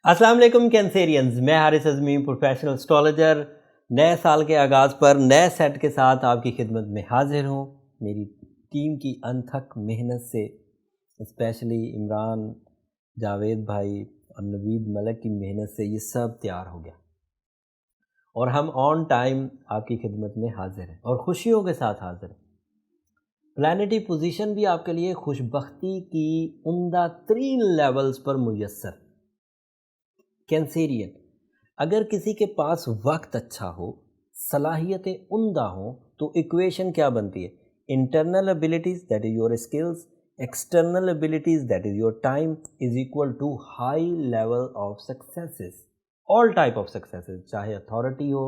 السلام علیکم کینسیرینز، میں حارث اعظمی پروفیشنل اسٹرالوجر نئے سال کے آغاز پر نئے سیٹ کے ساتھ آپ کی خدمت میں حاضر ہوں۔ میری ٹیم کی انتھک محنت سے، اسپیشلی عمران، جاوید بھائی اور نوید ملک کی محنت سے یہ سب تیار ہو گیا اور ہم آن ٹائم آپ کی خدمت میں حاضر ہیں اور خوشیوں کے ساتھ حاضر ہیں۔ پلانیٹی پوزیشن بھی آپ کے لیے خوش بختی کی عمدہ ترین لیولز پر میسر۔ کینسیرین، اگر کسی کے پاس وقت اچھا ہو، صلاحیتیں عمدہ ہوں تو ایکویشن کیا بنتی ہے؟ Internal abilities that is your skills, external abilities that is your time is equal to high level of successes, all type of successes, چاہے اتھارٹی ہو،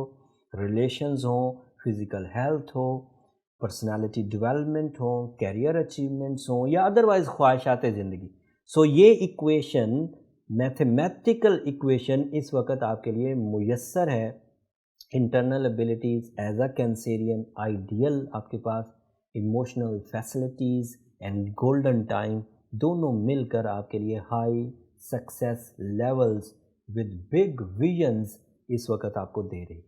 ریلیشنز ہوں، فزیکل ہیلتھ ہو، پرسنالٹی ڈیولپمنٹ ہو، کیریئر اچیومنٹس ہوں یا otherwise خواہشات زندگی۔ سو یہ ایکویشن، میتھمیٹیکل ایکویشن اس وقت آپ کے لیے میسر ہے۔ Internal abilities as a Cancerian ideal آپ کے پاس، emotional facilities and golden time دونوں مل کر آپ کے لیے high success levels with big visions اس وقت آپ کو دے رہی۔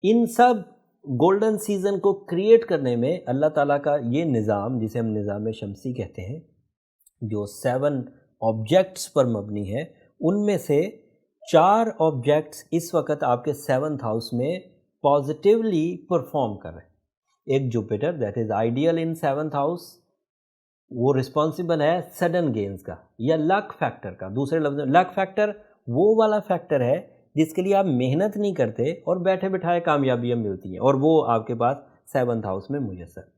ان سب گولڈن سیزن کو کریٹ کرنے میں اللہ تعالیٰ کا یہ نظام، جسے ہم نظام شمسی کہتے ہیں، جو 7 آبجیکٹس پر مبنی ہے، ان میں سے 4 آبجیکٹس اس وقت آپ کے 7th ہاؤس میں پازیٹیولی پرفارم کر رہے ہیں۔ ایک Jupiter that is ideal in 7th house, وہ رسپانسبل ہے سڈن گینز کا یا لک فیکٹر کا۔ دوسرے لفظ میں لک فیکٹر وہ والا فیکٹر ہے جس کے لیے آپ محنت نہیں کرتے اور بیٹھے بٹھائے کامیابیاں ملتی ہیں، اور وہ آپ کے پاس 7th ہاؤس میں میسر۔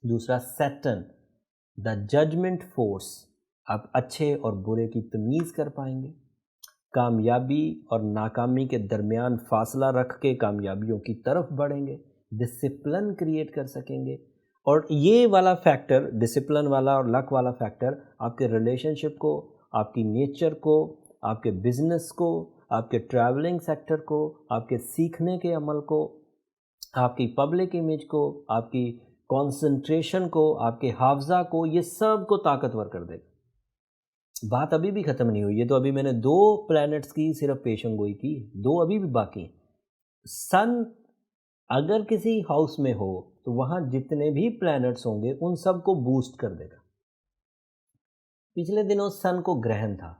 دوسرا سیٹرن، دا ججمنٹ فورس، آپ اچھے اور برے کی تمیز کر پائیں گے، کامیابی اور ناکامی کے درمیان فاصلہ رکھ کے کامیابیوں کی طرف بڑھیں گے، ڈسپلن کریٹ کر سکیں گے۔ اور یہ والا فیکٹر، ڈسپلن والا اور لک والا فیکٹر، آپ کے ریلیشن شپ کو، آپ کی نیچر کو، آپ کے بزنس کو، آپ کے ٹریولنگ سیکٹر کو، آپ کے سیکھنے کے عمل کو، آپ کی پبلک امیج کو، آپ کی کانسنٹریشن کو، آپ کے حافظہ کو، یہ سب کو طاقتور کر دے گا۔ بات ابھی بھی ختم نہیں ہوئی، یہ تو ابھی میں نے 2 پلانٹس کی صرف پیشن گوئی کی، 2 ابھی بھی باقی ہیں۔ سن اگر کسی ہاؤس میں ہو تو وہاں جتنے بھی پلانٹس ہوں گے ان سب کو بوسٹ کر دے گا۔ پچھلے دنوں سن کو گرہن تھا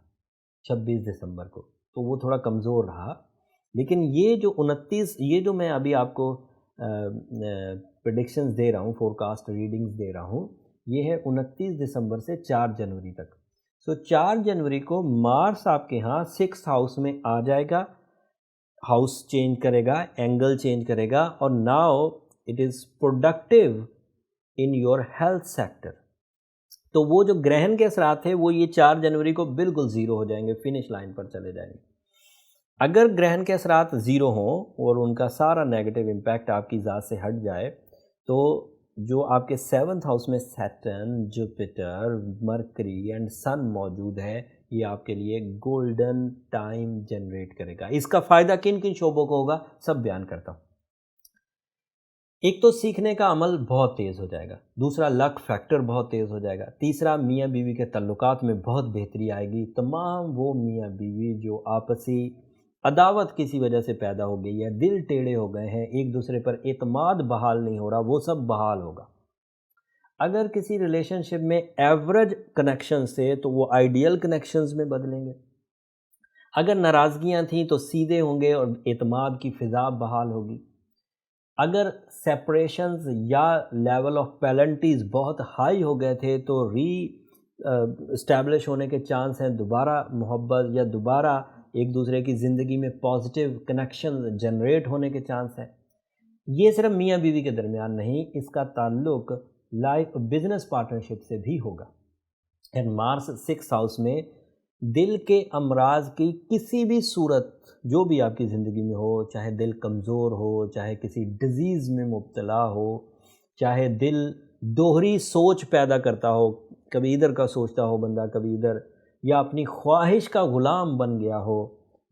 26 دسمبر کو، تو وہ تھوڑا کمزور رہا، لیکن یہ جو 29، یہ جو میں ابھی آپ کو پریڈکشنز دے رہا ہوں، فورکاسٹ ریڈنگز دے رہا ہوں، یہ ہے 29 دسمبر سے 4 جنوری تک۔ سو 4 جنوری کو مارس آپ کے ہاں 6th ہاؤس میں آ جائے گا، ہاؤس چینج کرے گا، اینگل چینج کرے گا، اور now it is productive in your health sector. تو وہ جو گرہن کے اثرات تھے وہ یہ 4 جنوری کو بالکل زیرو ہو جائیں گے، فنش لائن پر چلے جائیں گے۔ اگر گرہن کے اثرات زیرو ہوں اور ان کا سارا نیگیٹو امپیکٹ آپ کی ذات سے ہٹ جائے، تو جو آپ کے 7th ہاؤس میں سیٹرن، جوپیٹر، مرکری اینڈ سن موجود ہے، یہ آپ کے لیے گولڈن ٹائم جنریٹ کرے گا۔ اس کا فائدہ کن کن شعبوں کو ہوگا، سب بیان کرتا ہوں۔ ایک تو سیکھنے کا عمل بہت تیز ہو جائے گا، دوسرا لک فیکٹر بہت تیز ہو جائے گا، تیسرا میاں بیوی کے تعلقات میں بہت بہتری آئے گی۔ تمام وہ میاں بیوی جو آپسی عداوت کسی وجہ سے پیدا ہو گئی ہے، دل ٹیڑھے ہو گئے ہیں، ایک دوسرے پر اعتماد بحال نہیں ہو رہا، وہ سب بحال ہوگا۔ اگر کسی ریلیشن شپ میں ایوریج کنیکشنز تھے تو وہ آئیڈیل کنیکشنز میں بدلیں گے، اگر ناراضگیاں تھیں تو سیدھے ہوں گے اور اعتماد کی فضا بحال ہوگی، اگر سیپریشنز یا لیول آف پیلنٹیز بہت ہائی ہو گئے تھے تو اسٹیبلش ہونے کے چانس ہیں، دوبارہ محبت یا دوبارہ ایک دوسرے کی زندگی میں پازیٹیو کنیکشن جنریٹ ہونے کے چانس ہیں۔ یہ صرف میاں بیوی کے درمیان نہیں، اس کا تعلق لائف بزنس پارٹنرشپ سے بھی ہوگا۔ اینڈ مارس 6 ہاؤس میں دل کے امراض کی کسی بھی صورت جو بھی آپ کی زندگی میں ہو، چاہے دل کمزور ہو، چاہے کسی ڈیزیز میں مبتلا ہو، چاہے دل دوہری سوچ پیدا کرتا ہو، کبھی ادھر کا سوچتا ہو بندہ کبھی ادھر، یا اپنی خواہش کا غلام بن گیا ہو،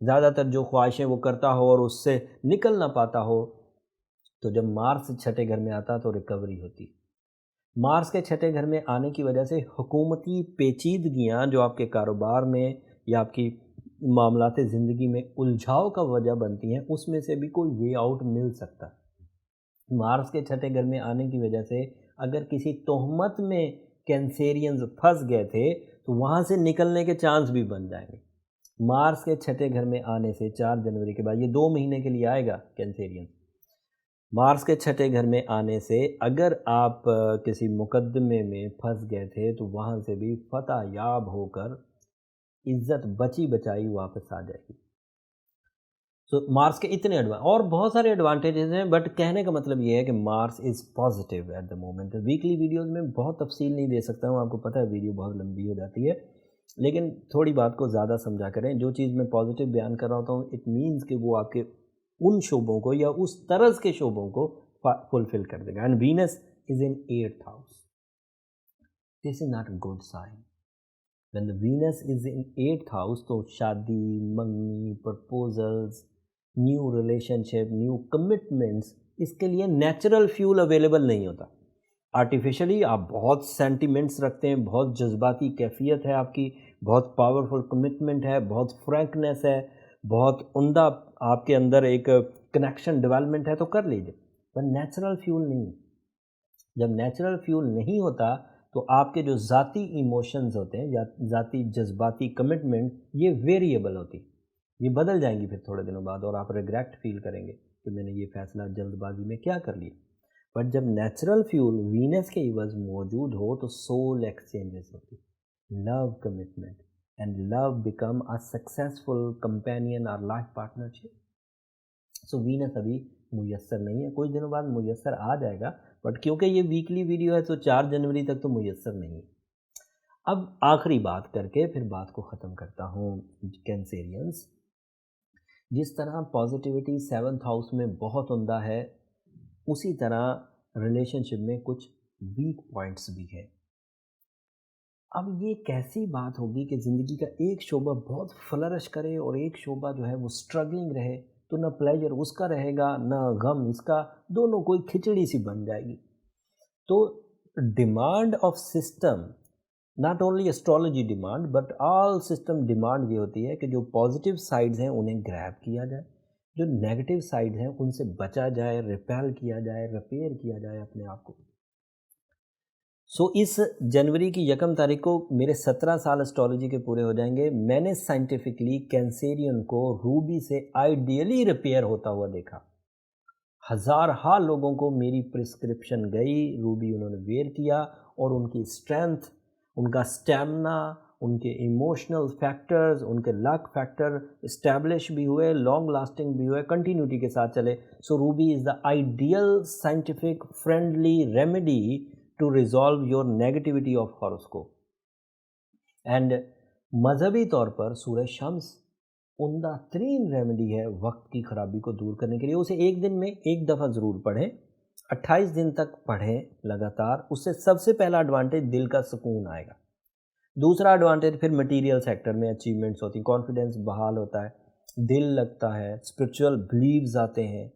زیادہ تر جو خواہشیں وہ کرتا ہو اور اس سے نکل نہ پاتا ہو، تو جب مارس 6ٹھے گھر میں آتا تو ریکوری ہوتی۔ مارس کے 6ٹھے گھر میں آنے کی وجہ سے حکومتی پیچیدگیاں جو آپ کے کاروبار میں یا آپ کی मामलाते ज़िंदगी में उलझाव का वजह बनती हैं, उसमें से भी कोई वे आउट मिल सकता है। मार्स के छठे घर में आने की वजह से अगर किसी तोहमत में कैंसेरियंस फंस गए थे तो वहाँ से निकलने के चांस भी बन जाएंगे। मार्स के छठे घर में आने से 4 जनवरी के बाद, ये 2 महीने के लिए आएगा कैंसेरियंस, मार्स के छठे घर में आने से अगर आप किसी मुकदमे में फंस गए थे तो वहाँ से भी फतह याब होकर इज्जत बची बचाई वापस आ जाएगी। सो मार्स के इतने और बहुत सारे एडवांटेजेस हैं, बट कहने का मतलब ये है कि Mars is positive at the moment. Weekly videos में बहुत तफसील नहीं दे सकता हूँ, आपको पता है वीडियो बहुत लंबी हो जाती है, लेकिन थोड़ी बात को ज़्यादा समझा करें। जो चीज़ मैं पॉजिटिव बयान कर रहा होता हूँ, इट मीन्स कि वो आपके उन शोबों को या उस तरज के शोबों को फुलफिल कर देगा। And Venus is in 8th house, this is not a good sign. When the Venus is in 8th house तो शादी, मंगनी, proposals, new relationship, new commitments, इसके लिए नेचुरल फ्यूल अवेलेबल नहीं होता। आर्टिफिशियली आप बहुत सेंटिमेंट्स रखते हैं, बहुत जज्बाती कैफियत है आपकी, बहुत पावरफुल कमिटमेंट है, बहुत फ्रैंकनेस है, बहुत उम्दा आपके अंदर एक कनेक्शन डेवलपमेंट है तो कर लीजिए, पर नेचुरल फ्यूल नहीं है। जब नेचुरल फ्यूल नहीं होता तो आपके जो ज़ाती इमोशंस होते हैं या ज़ाती जज्बाती कमिटमेंट, ये वेरिएबल होती, ये बदल जाएंगी फिर थोड़े दिनों बाद और आप रिग्रेट फील करेंगे कि मैंने ये फ़ैसला जल्दबाजी में क्या कर लिया। बट जब नेचुरल फ्यूल वीनस के इवज़ मौजूद हो तो सोल एक्सचेंजेस होती, love commitment, and love become a successful companion और लाइफ पार्टनरशिप। सो वीनस अभी मुयस्सर नहीं है, कुछ दिनों बाद मुयस्सर आ जाएगा, बट क्योंकि ये वीकली वीडियो है तो 4 जनवरी तक तो मुयस्सर नहीं है। अब आखिरी बात करके फिर बात को ख़त्म करता हूँ। कैंसेरियंस, जिस तरह पॉजिटिविटी 7th हाउस में बहुत उम्दा है, उसी तरह रिलेशनशिप में कुछ वीक पॉइंट्स भी है। अब ये कैसी बात होगी कि ज़िंदगी का एक शोबा बहुत फ्लरिश करे और एक शोबा जो है वो स्ट्रगलिंग रहे, तो ना प्लेजर उसका रहेगा ना गम इसका, दोनों कोई खिचड़ी सी बन जाएगी। तो demand of system, not only astrology demand but all system demand ये होती है कि जो पॉजिटिव साइड्स हैं उन्हें ग्रैब किया जाए, जो नेगेटिव साइड हैं उनसे बचा जाए, रिपेल किया जाए, रिपेयर किया जाए अपने आप को। सो इस जनवरी की 1 तारीख को मेरे 17 साल एस्ट्रोलॉजी के पूरे हो जाएंगे। मैंने साइंटिफिकली कैंसेरियन को रूबी से आइडियली रिपेयर होता हुआ देखा। हज़ार लोगों को मेरी प्रिस्क्रिप्शन गई, रूबी उन्होंने वेयर किया और उनकी स्ट्रेंथ, उनका स्टैमिना, उनके इमोशनल फैक्टर्स, उनके लक फैक्टर इस्टेब्लिश भी हुए, लॉन्ग लास्टिंग भी हुए, कंटिन्यूटी के साथ चले। So ruby is the ideal scientific friendly remedy to resolve your negativity of horoscope. And मजहबी तौर पर सूरह शम्स उम्दा तरीन रेमेडी है वक्त की ख़राबी को दूर करने के लिए। उसे एक दिन में एक दफ़ा ज़रूर पढ़ें, 28 दिन तक पढ़ें लगातार। उससे सबसे पहला एडवांटेज दिल का सुकून आएगा। दूसरा एडवांटेज फिर मटेरियल सेक्टर में अचीवमेंट्स होती, कॉन्फिडेंस बहाल होता है, दिल लगता है, स्पिरिचुअल बिलीव्स आते हैं,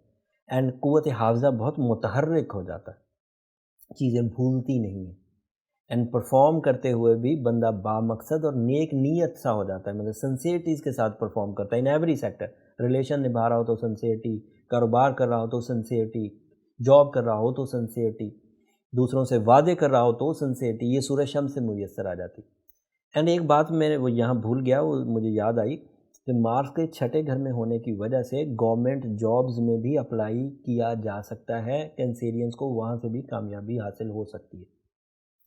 एंड कुव्वत हाफ़ज़ा बहुत मुतहर्रिक हो जाता है, चीज़ें भूलती नहीं हैं, एंड परफॉर्म करते हुए भी बंदा बामकसद और नेक नीयत सा हो जाता है, मतलब सिंसियरिटीज़ के साथ परफॉर्म करता है इन एवरी सेक्टर। रिलेशन निभा रहा हो तो सिंसियरिटी, कारोबार कर रहा हो तो सिंसियरिटी, जॉब कर रहा हो तो सिंसियरिटी, दूसरों से वादे कर रहा हो तो सिंसियरिटी, ये सूरह शम्स से मुयस्सर आ जाती। एंड एक बात मैंने वो यहाँ भूल गया, वो मुझे याद आई कि मार्स के छठे घर में होने की वजह से गवर्नमेंट जॉब्स में भी अप्लाई किया जा सकता है कैंसेरियंस को, वहाँ से भी कामयाबी हासिल हो सकती है।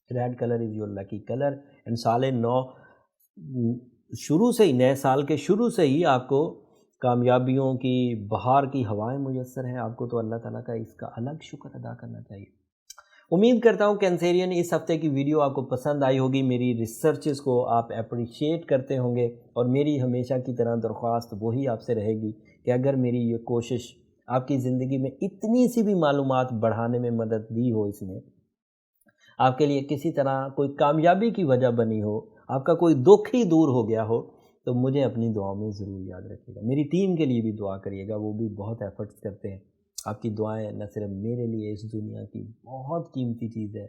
Red colour is your lucky colour. And साल 9 शुरू से ही, नए साल के शुरू से ही आपको कामयाबियों की बहार की हवाएं मुयस्सर हैं आपको, तो अल्लाह ताला का इसका अलग शुक्र अदा करना चाहिए। उम्मीद करता हूँ कैंसेरियन इस हफ्ते की वीडियो आपको पसंद आई होगी, मेरी रिसर्चेस को आप अप्रिशिएट करते होंगे, और मेरी हमेशा की तरह दरख्वास्त वही आपसे रहेगी कि अगर मेरी ये कोशिश आपकी ज़िंदगी में इतनी सी भी मालूमात बढ़ाने में मदद दी हो, इसने आपके लिए किसी तरह कोई कामयाबी की वजह बनी हो, आपका कोई दुख ही दूर हो गया हो, तो मुझे अपनी दुआओं में ज़रूर याद रखिएगा। मेरी टीम के लिए भी दुआ करिएगा, वो भी बहुत एफर्ट्स करते हैं। आपकी दुआएं न सिर्फ मेरे लिए इस दुनिया की बहुत कीमती चीज़ है,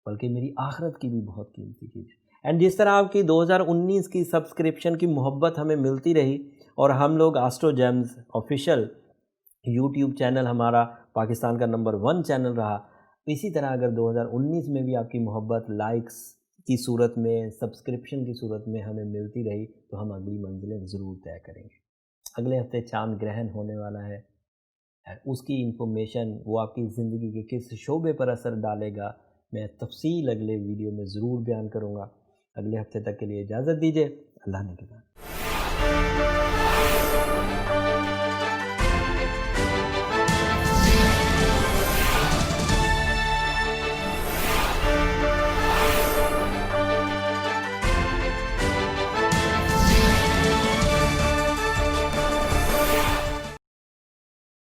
बल्कि मेरी आखिरत की भी बहुत कीमती चीज़ है। اینڈ جس طرح آپ کی 2019 کی سبسکرپشن کی محبت ہمیں ملتی رہی اور ہم لوگ astro James official YouTube channel ہمارا پاکستان کا نمبر 1 چینل رہا، اسی طرح اگر 2019 میں بھی آپ کی محبت لائکس کی صورت میں، سبسکرپشن کی صورت میں ہمیں ملتی رہی تو ہم اگلی منزلیں ضرور طے کریں گے۔ اگلے ہفتے چاند گرہن ہونے والا ہے، اس کی انفارمیشن وہ آپ کی زندگی کے کس شعبے پر اثر ڈالے گا میں تفصیل اگلے ویڈیو میں ضرور بیان کروں گا۔ اگلے ہفتے تک کے لیے اجازت دیجیے، اللہ نے کے